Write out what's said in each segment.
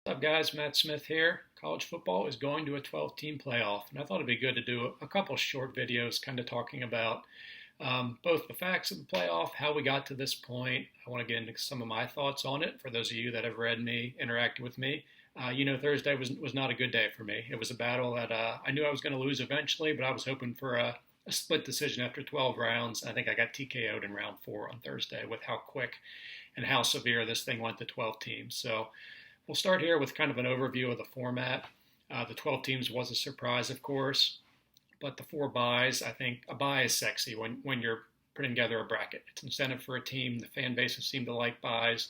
What's up, guys? Matt Smith here. College football is going to a 12-team playoff, and I thought it'd be good to do a couple short videos kind of talking about both the facts of the playoff, how we got to this point. I want to get into some of my thoughts on it for those of you that have read me, interacted with me. Thursday was not a good day for me. It was a battle that I knew I was going to lose eventually, but I was hoping for a split decision after 12 rounds. I think I got TKO'd in round 4 on Thursday with how quick and how severe this thing went to 12 teams. So we'll start here with kind of an overview of the format. The 12 teams was a surprise, of course, but the 4 buys, I think a buy is sexy when you're putting together a bracket. It's incentive for a team. The fan bases seem to like buys.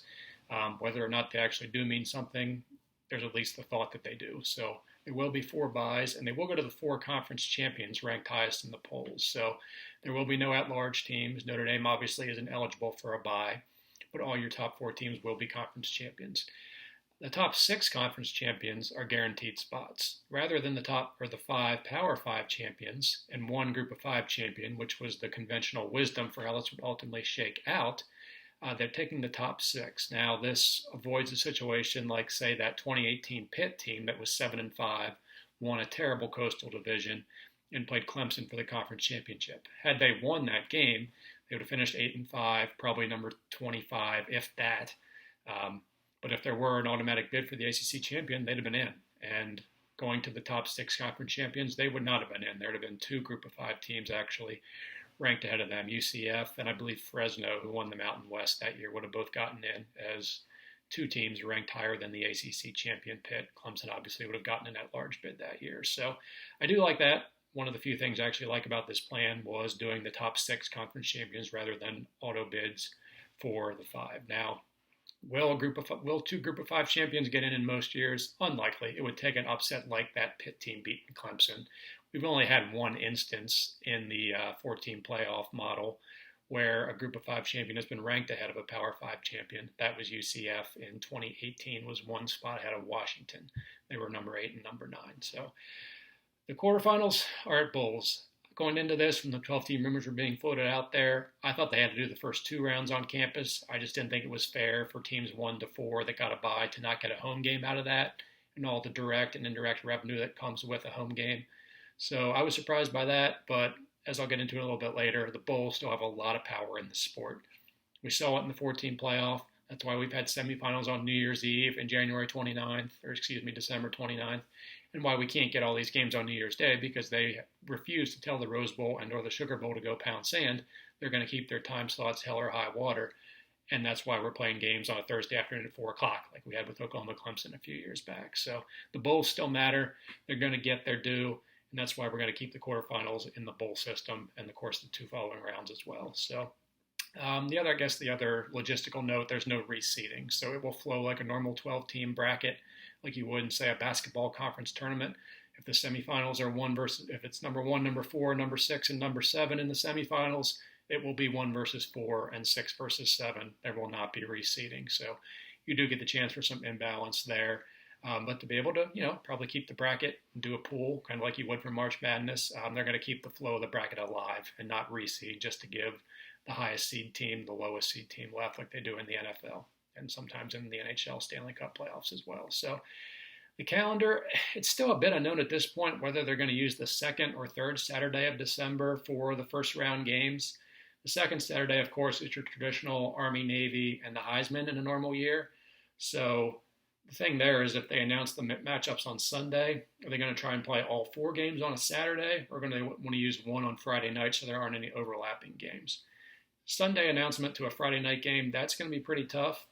Whether or not they actually do mean something, there's at least the thought that they do. So there will be 4 buys, and they will go to the 4 conference champions ranked highest in the polls. So there will be no at-large teams. Notre Dame obviously isn't eligible for a buy, but all your top 4 teams will be conference champions. The top 6 conference champions are guaranteed spots. Rather than the top or the 5 Power 5 champions and 1 Group of 5 champion, which was the conventional wisdom for how this would ultimately shake out, they're taking the top 6. Now, this avoids a situation like, say, that 2018 Pitt team that was 7-5, won a terrible Coastal Division, and played Clemson for the conference championship. Had they won that game, they would have finished 8-5, probably number 25, if that. But if there were an automatic bid for the ACC champion, they'd have been in. And going to the top 6 conference champions, they would not have been in. There would have been 2 Group of 5 teams actually ranked ahead of them. UCF and I believe Fresno, who won the Mountain West that year, would have both gotten in as 2 teams ranked higher than the ACC champion Pitt. Clemson obviously would have gotten an at-large bid that year. So I do like that. One of the few things I actually like about this plan was doing the top 6 conference champions rather than auto bids for the 5. Now, will 2 Group of 5 champions get in most years? Unlikely. It would take an upset like that Pitt team beating Clemson. We've only had one instance in the 14 playoff model where a Group of 5 champion has been ranked ahead of a Power 5 champion. That was UCF in 2018, was 1 spot ahead of Washington. They were number 8 and number 9. So the quarterfinals are at Bulls. Going into this, when the 12-team rumors were being floated out there, I thought they had to do the first 2 rounds on campus. I just didn't think it was fair for teams 1 to 4 that got a bye to not get a home game out of that and all the direct and indirect revenue that comes with a home game. So I was surprised by that, but as I'll get into a little bit later, the Bulls still have a lot of power in the sport. We saw it in the 14 playoff. That's why we've had semifinals on New Year's Eve and December 29th, and why we can't get all these games on New Year's Day because they refuse to tell the Rose Bowl and or the Sugar Bowl to go pound sand. They're going to keep their time slots hell or high water, and that's why we're playing games on a Thursday afternoon at 4 o'clock like we had with Oklahoma Clemson a few years back. So the Bulls still matter. They're going to get their due, and that's why we're going to keep the quarterfinals in the bowl system and, of course, the 2 following rounds as well. So the other logistical note, there's no reseeding, so it will flow like a normal 12-team bracket, like you would in, say, a basketball conference tournament. If the semifinals are if it's number 1, number 4, number 6, and number 7 in the semifinals, it will be 1 versus 4 and 6 versus 7. There will not be reseeding, so you do get the chance for some imbalance there. But to be able to, probably keep the bracket and do a pool, kind of like you would for March Madness, they're going to keep the flow of the bracket alive and not reseed just to give the highest seed team the lowest seed team left, like they do in the NFL and sometimes in the NHL Stanley Cup playoffs as well. So the calendar, it's still a bit unknown at this point whether they're going to use the 2nd or 3rd Saturday of December for the first round games. The 2nd Saturday, of course, is your traditional Army, Navy, and the Heisman in a normal year. So the thing there is if they announce the matchups on Sunday, are they going to try and play all 4 games on a Saturday, or are they going to want to use 1 on Friday night so there aren't any overlapping games? Sunday announcement to a Friday night game, that's going to be pretty tough.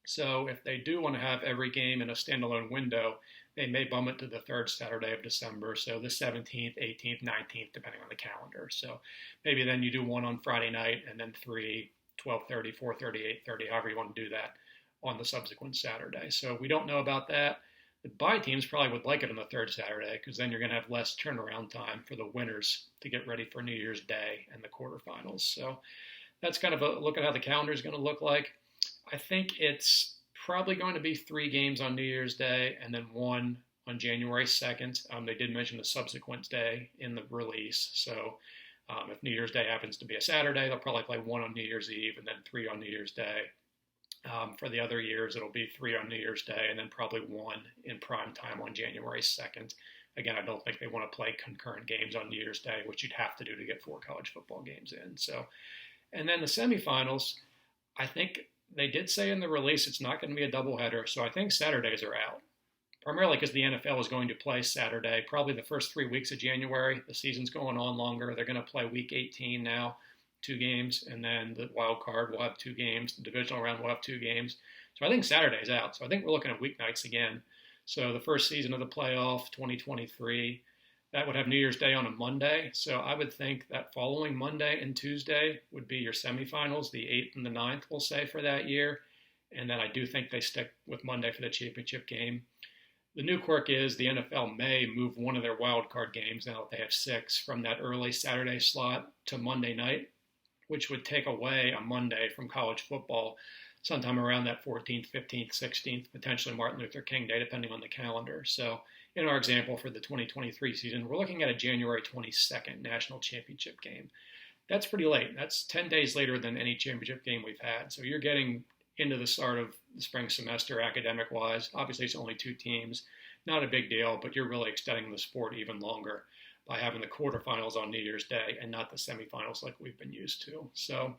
So if they do want to have every game in a standalone window, they may bump it to the 3rd Saturday of December, so the 17th, 18th, 19th, depending on the calendar. So maybe then you do 1 on Friday night and then 3, 12:30, 4:30, 8:30, however you want to do that on the subsequent Saturday. So we don't know about that. The bye teams probably would like it on the 3rd Saturday because then you're going to have less turnaround time for the winners to get ready for New Year's Day and the quarterfinals. So that's kind of a look at how the calendar is going to look like. I think it's probably going to be 3 games on New Year's Day and then 1 on January 2nd. They did mention the subsequent day in the release. So if New Year's Day happens to be a Saturday, they'll probably play 1 on New Year's Eve and then 3 on New Year's Day. For the other years, it'll be 3 on New Year's Day and then probably 1 in prime time on January 2nd. Again, I don't think they want to play concurrent games on New Year's Day, which you'd have to do to get 4 college football games in. So, and then the semifinals, I think they did say in the release it's not going to be a doubleheader, so I think Saturdays are out. Primarily because the NFL is going to play Saturday, probably the first 3 weeks of January. The season's going on longer. They're going to play week 18 now, 2 games, and then the wild card will have 2 games. The divisional round will have 2 games. So I think Saturday's out. So I think we're looking at weeknights again. So the first season of the playoff, 2023, that would have New Year's Day on a Monday. So I would think that following Monday and Tuesday would be your semifinals, the 8th and the 9th, we'll say, for that year. And then I do think they stick with Monday for the championship game. The new quirk is the NFL may move one of their wild card games, now that they have 6, from that early Saturday slot to Monday night, which would take away a Monday from college football sometime around that 14th, 15th, 16th, potentially Martin Luther King Day, depending on the calendar. So in our example for the 2023 season, we're looking at a January 22nd national championship game. That's pretty late. That's 10 days later than any championship game we've had. So you're getting into the start of the spring semester academic-wise. Obviously, it's only 2 teams. Not a big deal, but you're really extending the sport even longer by having the quarterfinals on New Year's Day and not the semifinals like we've been used to. So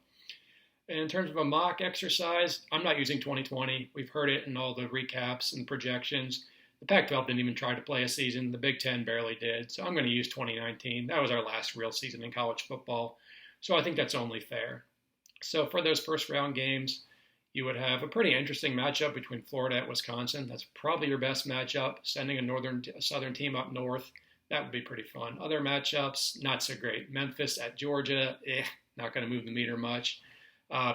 in terms of a mock exercise, I'm not using 2020. We've heard it in all the recaps and projections. The Pac-12 didn't even try to play a season. The Big Ten barely did. So I'm going to use 2019. That was our last real season in college football. So I think that's only fair. So for those first round games, you would have a pretty interesting matchup between Florida and Wisconsin. That's probably your best matchup. Sending a southern team up north, that would be pretty fun. Other matchups, not so great. Memphis at Georgia, not going to move the meter much.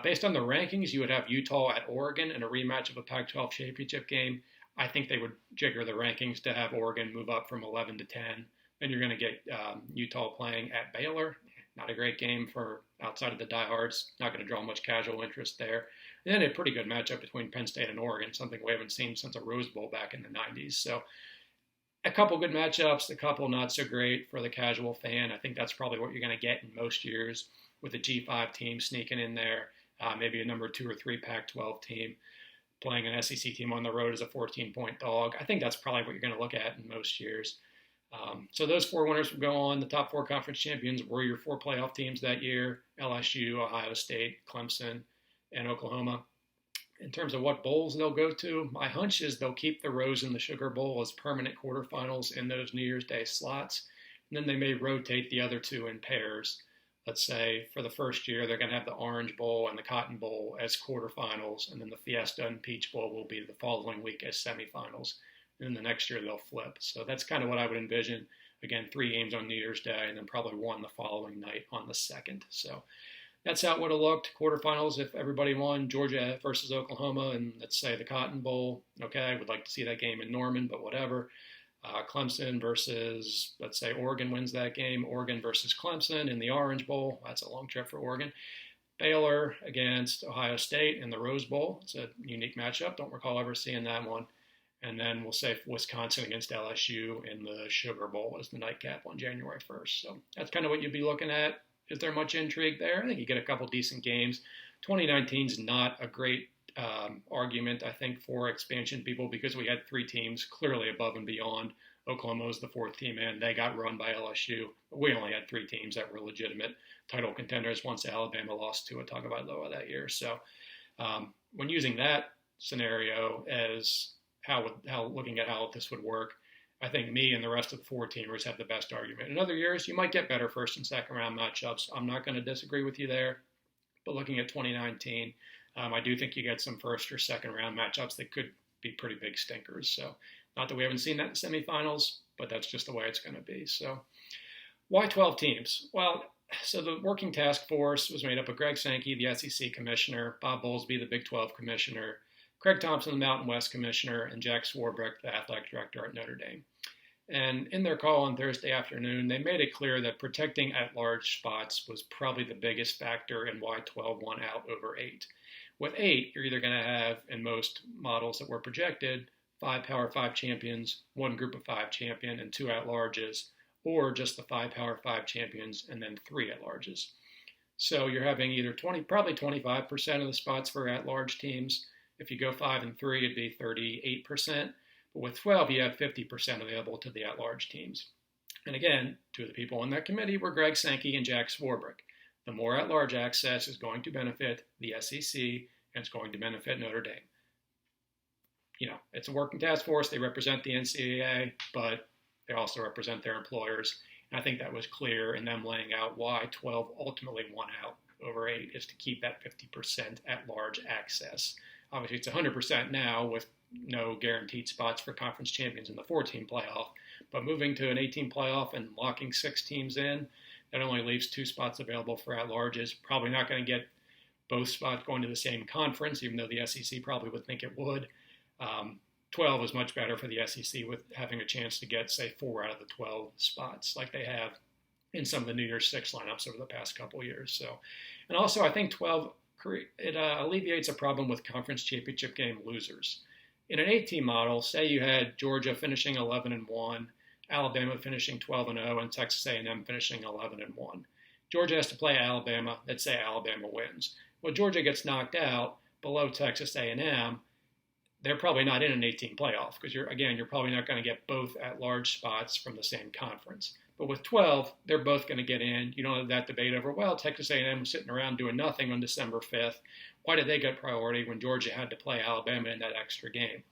Based on the rankings, you would have Utah at Oregon in a rematch of a Pac-12 championship game. I think they would jigger the rankings to have Oregon move up from 11 to 10. Then you're going to get Utah playing at Baylor. Not a great game for outside of the diehards. Not going to draw much casual interest there. And then a pretty good matchup between Penn State and Oregon, something we haven't seen since a Rose Bowl back in the 90s. So a couple good matchups, a couple not so great for the casual fan. I think that's probably what you're going to get in most years with a G5 team sneaking in there, maybe a number 2 or 3 Pac-12 team playing an SEC team on the road as a 14-point dog. I think that's probably what you're going to look at in most years. So those 4 winners will go on. The top 4 conference champions were your 4 playoff teams that year: LSU, Ohio State, Clemson, and Oklahoma. In terms of what bowls they'll go to, my hunch is they'll keep the Rose and the Sugar Bowl as permanent quarterfinals in those New Year's Day slots. And then they may rotate the other 2 in pairs. Let's say for the first year, they're going to have the Orange Bowl and the Cotton Bowl as quarterfinals, and then the Fiesta and Peach Bowl will be the following week as semifinals. And then the next year they'll flip. So that's kind of what I would envision. Again, 3 games on New Year's Day, and then probably 1 the following night on the 2nd. So that's how it would have looked. Quarterfinals, if everybody won, Georgia versus Oklahoma, and let's say the Cotton Bowl. Okay, I would like to see that game in Norman, but whatever. Clemson versus, let's say Oregon wins that game. Oregon versus Clemson in the Orange Bowl. That's a long trip for Oregon. Baylor against Ohio State in the Rose Bowl. It's a unique matchup. Don't recall ever seeing that one. And then we'll say Wisconsin against LSU in the Sugar Bowl as the nightcap on January 1st. So that's kind of what you'd be looking at. Is there much intrigue there? I think you get a couple decent games. 2019 is not a great argument, I think, for expansion people because we had 3 teams clearly above and beyond. Oklahoma was the 4th team in. They got run by LSU. But we only had 3 teams that were legitimate title contenders once Alabama lost to Tagovailoa that year. So when using that scenario as how looking at how this would work, I think me and the rest of the 4 teamers have the best argument. In other years, you might get better first and second round matchups. I'm not going to disagree with you there. But looking at 2019, I do think you get some first or second round matchups that could be pretty big stinkers. So not that we haven't seen that in semifinals, but that's just the way it's going to be. So why 12 teams? Well, so the working task force was made up of Greg Sankey, the SEC commissioner, Bob Bowlesby, the Big 12 commissioner, Craig Thompson, the Mountain West commissioner, and Jack Swarbrick, the athletic director at Notre Dame. And in their call on Thursday afternoon, they made it clear that protecting at-large spots was probably the biggest factor in why 12 won out over 8. With 8, you're either going to have, in most models that were projected, 5 Power 5 champions, 1 Group of 5 champion, and 2 at-larges, or just the 5 Power 5 champions and then 3 at-larges. So you're having either probably 25% of the spots for at-large teams, If you go 5-3, it'd be 38%. But with 12, you have 50% available to the at-large teams. And again, two of the people on that committee were Greg Sankey and Jack Swarbrick. The more at-large access is going to benefit the SEC, and it's going to benefit Notre Dame. It's a working task force. They represent the NCAA, but they also represent their employers. And I think that was clear in them laying out why 12 ultimately won out over 8 is to keep that 50% at-large access. Obviously, it's 100% now with no guaranteed spots for conference champions in the 14 playoff. But moving to an 18 playoff and locking 6 teams in, that only leaves 2 spots available for at-larges. Probably not going to get both spots going to the same conference, even though the SEC probably would think it would. 12 is much better for the SEC with having a chance to get, say, 4 out of the 12 spots like they have in some of the New Year's Six lineups over the past couple of years. So, and also I think 12, it alleviates a problem with conference championship game losers. In an 18 model, say you had Georgia finishing 11-1, Alabama finishing 12-0, and Texas A&M finishing 11-1. Georgia has to play Alabama. Let's say Alabama wins. Well, Georgia gets knocked out below Texas A&M. They're probably not in an 18 playoff because you're probably not going to get both at-large spots from the same conference. But with 12, they're both going to get in. You don't have that debate over, well, Texas A&M was sitting around doing nothing on December 5th. Why did they get priority when Georgia had to play Alabama in that extra game?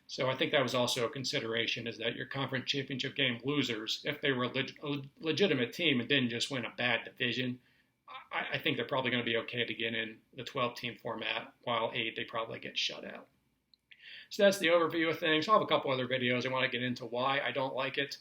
So I think that was also a consideration, is that your conference championship game losers, if they were a legitimate team and didn't just win a bad division, I think they're probably going to be okay to get in the 12-team format, while 8, they probably get shut out. So that's the overview of things. I'll have a couple other videos. I want to get into why I don't like it,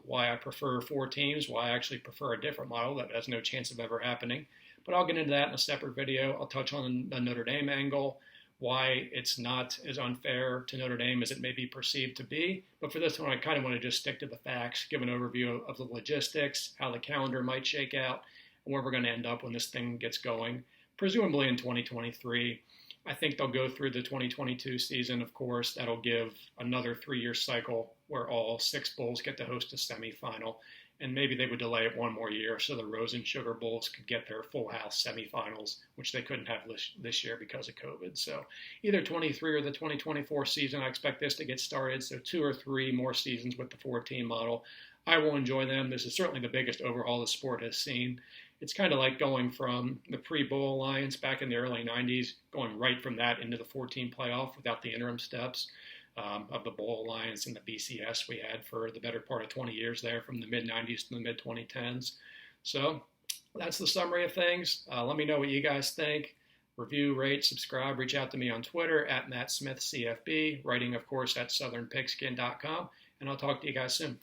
why I prefer 4 teams, why I actually prefer a different model that has no chance of ever happening. But I'll get into that in a separate video. I'll touch on the Notre Dame angle, why it's not as unfair to Notre Dame as it may be perceived to be. But for this one, I kind of want to just stick to the facts, give an overview of the logistics, how the calendar might shake out, and where we're going to end up when this thing gets going, presumably in 2023. I think they'll go through the 2022 season, of course. That'll give another 3-year cycle where all 6 bowls get to host a semifinal. And maybe they would delay it one more year so the Rose and Sugar Bowls could get their full house semifinals, which they couldn't have this year because of COVID. So either 23 or the 2024 season, I expect this to get started. So 2 or 3 more seasons with the 4-team model. I will enjoy them. This is certainly the biggest overhaul the sport has seen. It's kind of like going from the pre-bowl alliance back in the early 90s, going right from that into the 14 playoff without the interim steps of the bowl alliance and the BCS we had for the better part of 20 years there, from the mid-90s to the mid-2010s. So that's the summary of things. Let me know what you guys think. Review, rate, subscribe. Reach out to me on Twitter at MattSmithCFB, writing, of course, at southernpigskin.com. And I'll talk to you guys soon.